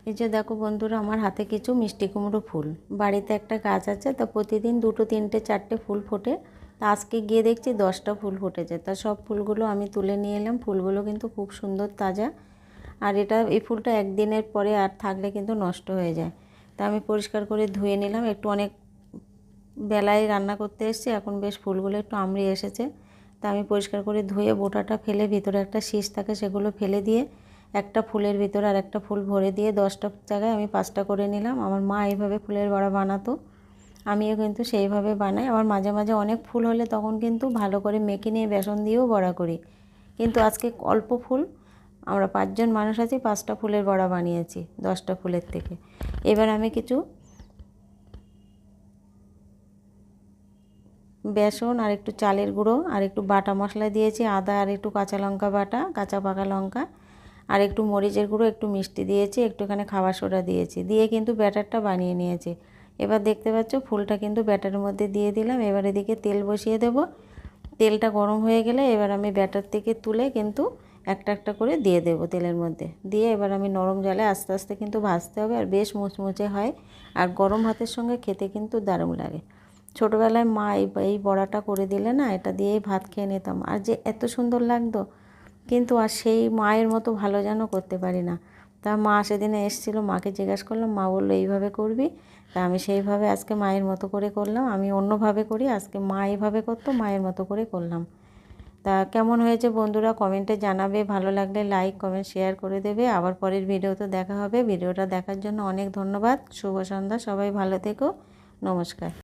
এই যে দেখো বন্ধুরা, আমার হাতে কিছু মিষ্টি কুমড়ো ফুল। বাড়িতে একটা গাছ আছে, তা প্রতিদিন 2, 3, 4টে ফুল ফোটে। তা আজকে গিয়ে দেখছি 10টা ফুল ফুটেছে। তা সব ফুলগুলো আমি তুলে নিয়ে এলাম। ফুলগুলো কিন্তু খুব সুন্দর, তাজা। আর এই ফুলটা একদিনের পরে আর থাকলে কিন্তু নষ্ট হয়ে যায়। তা আমি পরিষ্কার করে ধুয়ে নিলাম। একটু অনেক বেলায় রান্না করতে এসেছি, এখন বেশ ফুলগুলো একটু আমড়ে এসেছে। তা আমি পরিষ্কার করে ধুয়ে বোটাটা ফেলে, ভিতরে একটা শীষ থাকে সেগুলো ফেলে দিয়ে একটা ফুলের ভিতরে আর একটা ফুল ভরে দিয়ে 10টা জায়গায় আমি 5টা করে নিলাম। আমার মা এইভাবে ফুলের বড়া বানাতো, আমিও কিন্তু সেইভাবে বানাই। আবার মাঝে মাঝে অনেক ফুল হলে তখন কিন্তু ভালো করে মেখে নিয়ে বেসন দিয়েও বড়া করি। কিন্তু আজকে অল্প ফুল, আমরা 5 জন মানুষ আছি, 5টা ফুলের বড়া বানিয়েছি 10টা ফুলের থেকে। এবার আমি কিছু বেসন আর একটু চালের গুঁড়ো আর একটু বাটা মশলা দিয়েছি, আদা আর একটু কাঁচা লঙ্কা বাটা, কাঁচা পাকা লঙ্কা আর একটু মরিচের গুঁড়ো, একটু মিষ্টি দিয়েছি, একটুখানি খাবার সোডা দিয়েছি, দিয়ে কিন্তু ব্যাটারটা বানিয়ে নিয়েছি। এবার দেখতে পাচ্ছ ফুলটা কিন্তু ব্যাটারের মধ্যে দিয়ে দিলাম। এবার এদিকে তেল বসিয়ে দেব। তেলটা গরম হয়ে গেলে এবার আমি ব্যাটার থেকে তুলে কিন্তু একটা একটা করে দিয়ে দেব তেলের মধ্যে। দিয়ে এবার আমি নরম জালে আস্তে আস্তে কিন্তু ভাজতে হবে, আর বেশ মুচমুচে হয়। আর গরম ভাতের সঙ্গে খেতে কিন্তু দারুণ লাগে। ছোটোবেলায় মা এই বড়াটা করে দিলে না, এটা দিয়েই ভাত খেয়ে নিতাম, আর যে এত সুন্দর লাগতো। কিন্তু আর সেই মায়ের মতো ভালো যেন করতে পারি না। তা মা সেদিনে এসেছিলো, মাকে জিজ্ঞাসা করলাম, মা বললো এইভাবে করবি। তা আমি সেইভাবে আজকে মায়ের মতো করে করলাম। আমি অন্যভাবে করি, আজকে মা এইভাবে করতো, মায়ের মতো করে করলাম। তা কেমন হয়েছে বন্ধুরা কমেন্টে জানাবে। ভালো লাগলে লাইক কমেন্ট শেয়ার করে দেবে। আবার পরের ভিডিওতে দেখা হবে। ভিডিওটা দেখার জন্য অনেক ধন্যবাদ। শুভ সন্ধ্যা, সবাই ভালো থেকো। নমস্কার।